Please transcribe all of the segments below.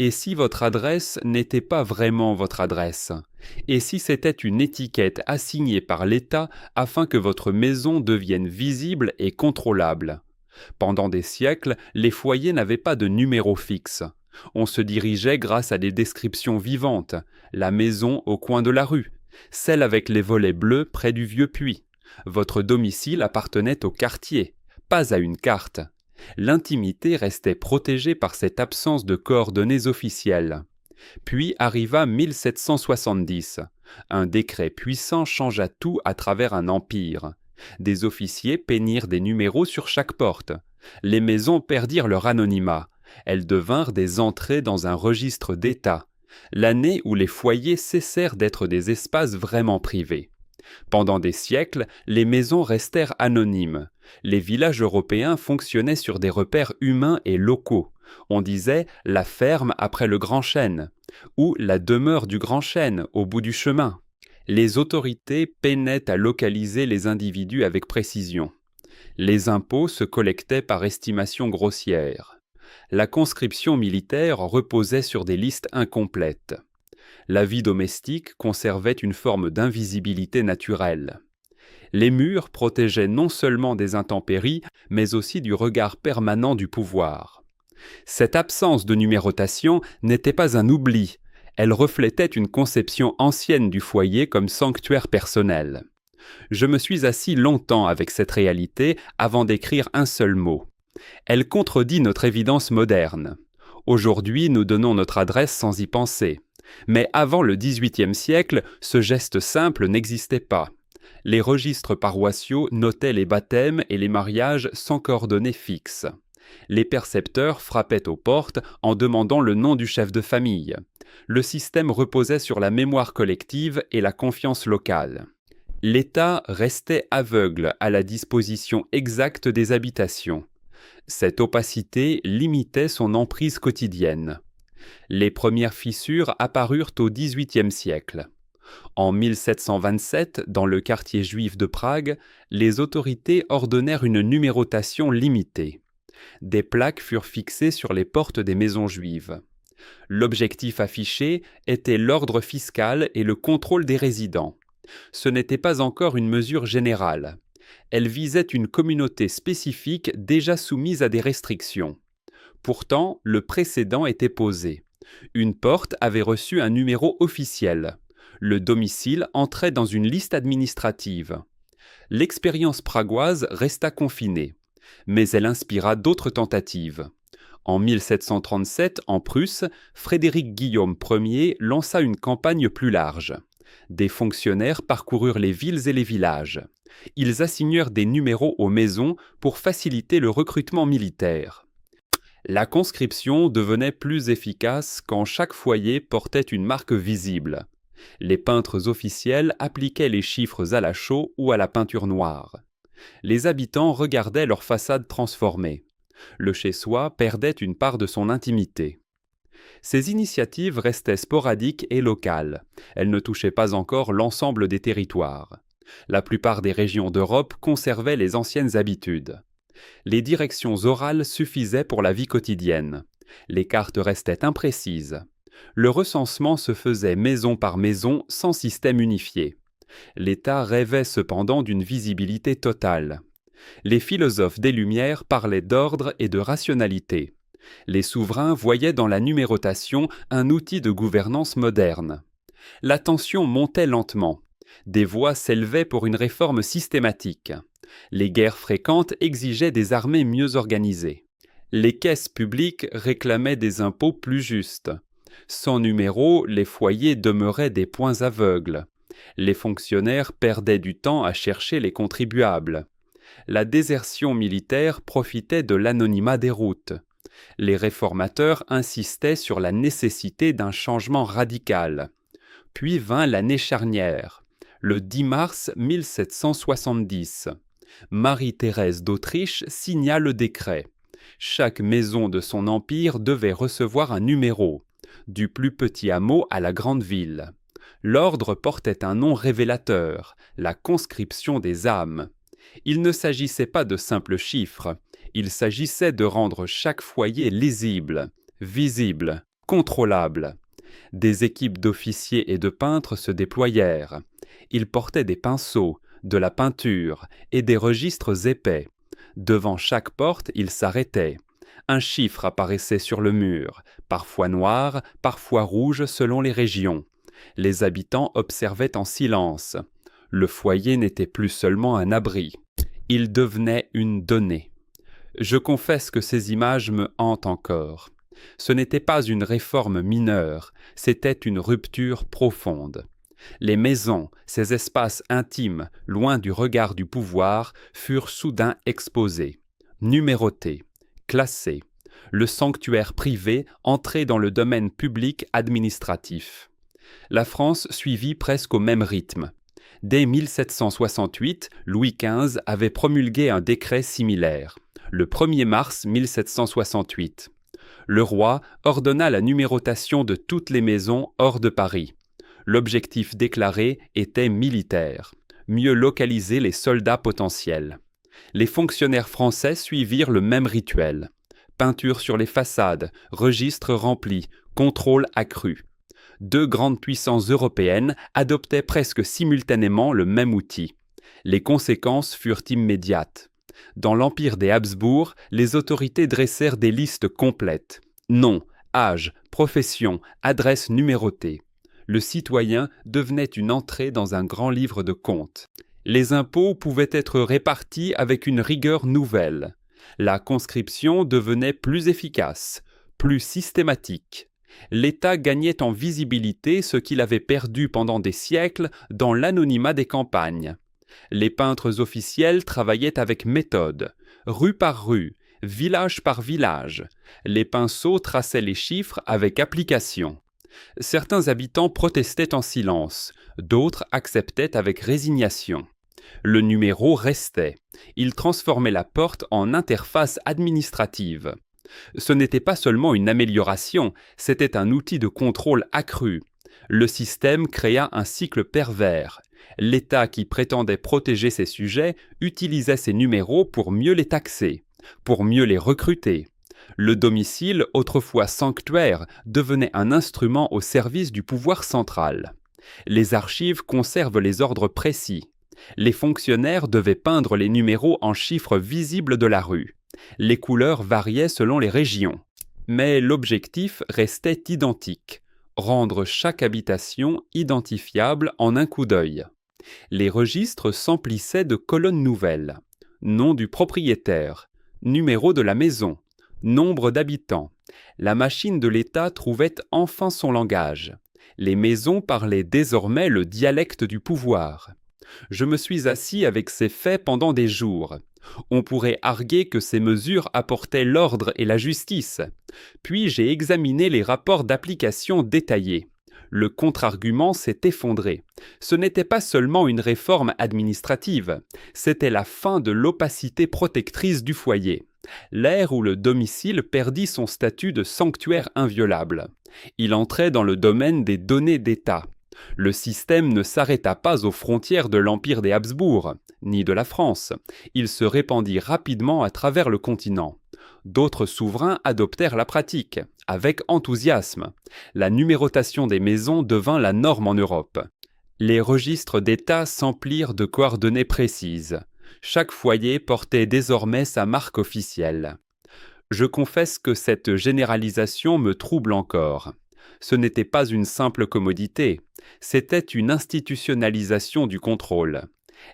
Et si votre adresse n'était pas vraiment votre adresse? Et si c'était une étiquette assignée par l'État afin que votre maison devienne visible et contrôlable? Pendant des siècles, les foyers n'avaient pas de numéro fixe. On se dirigeait grâce à des descriptions vivantes. La maison au coin de la rue, celle avec les volets bleus près du vieux puits. Votre domicile appartenait au quartier, pas à une carte. L'intimité restait protégée par cette absence de coordonnées officielles. Puis arriva 1770. Un décret puissant changea tout à travers un empire. Des officiers peignirent des numéros sur chaque porte. Les maisons perdirent leur anonymat. Elles devinrent des entrées dans un registre d'État, l'année où les foyers cessèrent d'être des espaces vraiment privés. Pendant des siècles, les maisons restèrent anonymes. Les villages européens fonctionnaient sur des repères humains et locaux. On disait « la ferme après le grand chêne » ou « la demeure du grand chêne au bout du chemin ». Les autorités peinaient à localiser les individus avec précision. Les impôts se collectaient par estimation grossière. La conscription militaire reposait sur des listes incomplètes. La vie domestique conservait une forme d'invisibilité naturelle. Les murs protégeaient non seulement des intempéries, mais aussi du regard permanent du pouvoir. Cette absence de numérotation n'était pas un oubli, elle reflétait une conception ancienne du foyer comme sanctuaire personnel. Je me suis assis longtemps avec cette réalité avant d'écrire un seul mot. Elle contredit notre évidence moderne. Aujourd'hui, nous donnons notre adresse sans y penser. Mais avant le XVIIIe siècle, ce geste simple n'existait pas. Les registres paroissiaux notaient les baptêmes et les mariages sans coordonnées fixes. Les percepteurs frappaient aux portes en demandant le nom du chef de famille. Le système reposait sur la mémoire collective et la confiance locale. L'État restait aveugle à la disposition exacte des habitations. Cette opacité limitait son emprise quotidienne. Les premières fissures apparurent au XVIIIe siècle. En 1727, dans le quartier juif de Prague, les autorités ordonnèrent une numérotation limitée. Des plaques furent fixées sur les portes des maisons juives. L'objectif affiché était l'ordre fiscal et le contrôle des résidents. Ce n'était pas encore une mesure générale. Elle visait une communauté spécifique déjà soumise à des restrictions. Pourtant, le précédent était posé. Une porte avait reçu un numéro officiel. Le domicile entrait dans une liste administrative. L'expérience pragoise resta confinée, mais elle inspira d'autres tentatives. En 1737, en Prusse, Frédéric Guillaume Ier lança une campagne plus large. Des fonctionnaires parcoururent les villes et les villages. Ils assignèrent des numéros aux maisons pour faciliter le recrutement militaire. La conscription devenait plus efficace quand chaque foyer portait une marque visible. Les peintres officiels appliquaient les chiffres à la chaux ou à la peinture noire. Les habitants regardaient leur façade transformée. Le chez-soi perdait une part de son intimité. Ces initiatives restaient sporadiques et locales. Elles ne touchaient pas encore l'ensemble des territoires. La plupart des régions d'Europe conservaient les anciennes habitudes. Les directions orales suffisaient pour la vie quotidienne. Les cartes restaient imprécises. Le recensement se faisait maison par maison sans système unifié. L'État rêvait cependant d'une visibilité totale. Les philosophes des Lumières parlaient d'ordre et de rationalité. Les souverains voyaient dans la numérotation un outil de gouvernance moderne. La tension montait lentement. Des voix s'élevaient pour une réforme systématique. Les guerres fréquentes exigeaient des armées mieux organisées. Les caisses publiques réclamaient des impôts plus justes. Sans numéro, les foyers demeuraient des points aveugles. Les fonctionnaires perdaient du temps à chercher les contribuables. La désertion militaire profitait de l'anonymat des routes. Les réformateurs insistaient sur la nécessité d'un changement radical. Puis vint l'année charnière, le 10 mars 1770. Marie-Thérèse d'Autriche signa le décret. Chaque maison de son empire devait recevoir un numéro, du plus petit hameau à la grande ville. L'ordre portait un nom révélateur, la conscription des âmes. Il ne s'agissait pas de simples chiffres, il s'agissait de rendre chaque foyer lisible, visible, contrôlable. Des équipes d'officiers et de peintres se déployèrent. Ils portaient des pinceaux, de la peinture et des registres épais. Devant chaque porte, ils s'arrêtaient. Un chiffre apparaissait sur le mur, parfois noir, parfois rouge selon les régions. Les habitants observaient en silence. Le foyer n'était plus seulement un abri. Il devenait une donnée. Je confesse que ces images me hantent encore. Ce n'était pas une réforme mineure, c'était une rupture profonde. Les maisons, ces espaces intimes, loin du regard du pouvoir, furent soudain exposés, numérotés, classés. Le sanctuaire privé entrait dans le domaine public administratif. La France suivit presque au même rythme. Dès 1768, Louis XV avait promulgué un décret similaire, le 1er mars 1768. Le roi ordonna la numérotation de toutes les maisons hors de Paris. L'objectif déclaré était militaire, mieux localiser les soldats potentiels. Les fonctionnaires français suivirent le même rituel. Peinture sur les façades, registres remplis, contrôle accru. Deux grandes puissances européennes adoptaient presque simultanément le même outil. Les conséquences furent immédiates. Dans l'empire des Habsbourg, les autorités dressèrent des listes complètes. Nom, âge, profession, adresse numérotée. Le citoyen devenait une entrée dans un grand livre de comptes. Les impôts pouvaient être répartis avec une rigueur nouvelle. La conscription devenait plus efficace, plus systématique. L'État gagnait en visibilité ce qu'il avait perdu pendant des siècles dans l'anonymat des campagnes. Les peintres officiels travaillaient avec méthode, rue par rue, village par village. Les pinceaux traçaient les chiffres avec application. Certains habitants protestaient en silence, d'autres acceptaient avec résignation. Le numéro restait. Il transformait la porte en interface administrative. Ce n'était pas seulement une amélioration, c'était un outil de contrôle accru. Le système créa un cycle pervers. L'État qui prétendait protéger ses sujets utilisait ces numéros pour mieux les taxer, pour mieux les recruter. Le domicile, autrefois sanctuaire, devenait un instrument au service du pouvoir central. Les archives conservent les ordres précis. Les fonctionnaires devaient peindre les numéros en chiffres visibles de la rue. Les couleurs variaient selon les régions. Mais l'objectif restait identique, rendre chaque habitation identifiable en un coup d'œil. Les registres s'emplissaient de colonnes nouvelles. Nom du propriétaire, numéro de la maison, nombre d'habitants. La machine de l'État trouvait enfin son langage. Les maisons parlaient désormais le dialecte du pouvoir. Je me suis assis avec ces faits pendant des jours. On pourrait arguer que ces mesures apportaient l'ordre et la justice. Puis j'ai examiné les rapports d'application détaillés. Le contre-argument s'est effondré. Ce n'était pas seulement une réforme administrative, c'était la fin de l'opacité protectrice du foyer. L'ère où le domicile perdit son statut de sanctuaire inviolable. Il entrait dans le domaine des données d'État. Le système ne s'arrêta pas aux frontières de l'Empire des Habsbourg, ni de la France. Il se répandit rapidement à travers le continent. D'autres souverains adoptèrent la pratique, avec enthousiasme. La numérotation des maisons devint la norme en Europe. Les registres d'État s'emplirent de coordonnées précises. Chaque foyer portait désormais sa marque officielle. Je confesse que cette généralisation me trouble encore. Ce n'était pas une simple commodité, c'était une institutionnalisation du contrôle.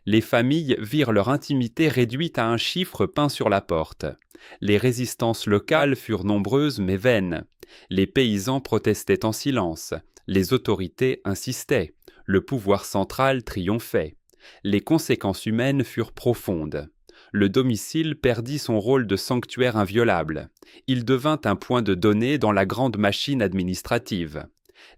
Les familles virent leur intimité réduite à un chiffre peint sur la porte. Les résistances locales furent nombreuses mais vaines. Les paysans protestaient en silence. Les autorités insistaient. Le pouvoir central triomphait. Les conséquences humaines furent profondes. Le domicile perdit son rôle de sanctuaire inviolable. Il devint un point de données dans la grande machine administrative.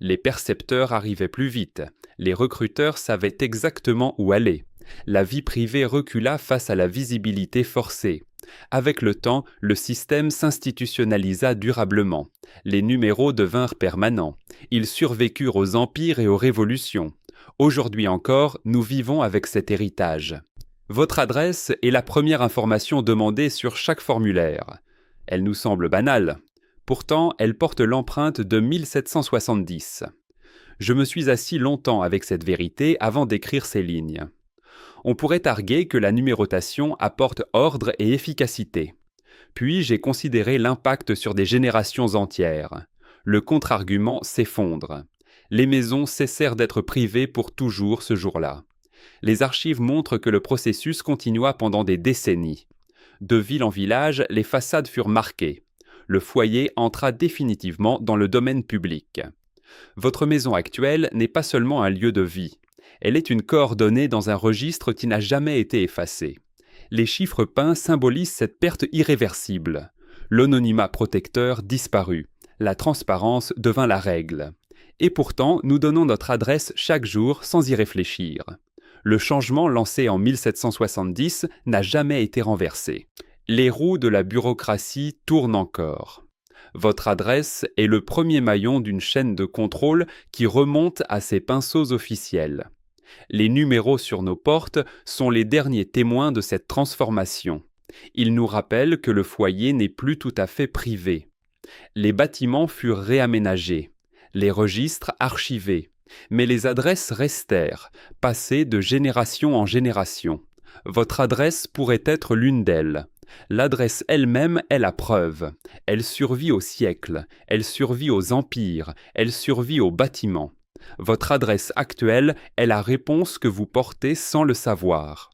Les percepteurs arrivaient plus vite. Les recruteurs savaient exactement où aller. La vie privée recula face à la visibilité forcée. Avec le temps, le système s'institutionnalisa durablement. Les numéros devinrent permanents. Ils survécurent aux empires et aux révolutions. Aujourd'hui encore, nous vivons avec cet héritage. Votre adresse est la première information demandée sur chaque formulaire. Elle nous semble banale. Pourtant, elle porte l'empreinte de 1770. Je me suis assis longtemps avec cette vérité avant d'écrire ces lignes. On pourrait arguer que la numérotation apporte ordre et efficacité. Puis j'ai considéré l'impact sur des générations entières. Le contre-argument s'effondre. Les maisons cessèrent d'être privées pour toujours ce jour-là. Les archives montrent que le processus continua pendant des décennies. De ville en village, les façades furent marquées. Le foyer entra définitivement dans le domaine public. Votre maison actuelle n'est pas seulement un lieu de vie. Elle est une coordonnée dans un registre qui n'a jamais été effacé. Les chiffres peints symbolisent cette perte irréversible. L'anonymat protecteur disparut. La transparence devint la règle. Et pourtant, nous donnons notre adresse chaque jour sans y réfléchir. Le changement lancé en 1770 n'a jamais été renversé. Les roues de la bureaucratie tournent encore. Votre adresse est le premier maillon d'une chaîne de contrôle qui remonte à ses pinceaux officiels. Les numéros sur nos portes sont les derniers témoins de cette transformation. Ils nous rappellent que le foyer n'est plus tout à fait privé. Les bâtiments furent réaménagés, les registres archivés, mais les adresses restèrent, passées de génération en génération. Votre adresse pourrait être l'une d'elles. L'adresse elle-même est la preuve. Elle survit aux siècles, elle survit aux empires, elle survit aux bâtiments. Votre adresse actuelle est la réponse que vous portez sans le savoir.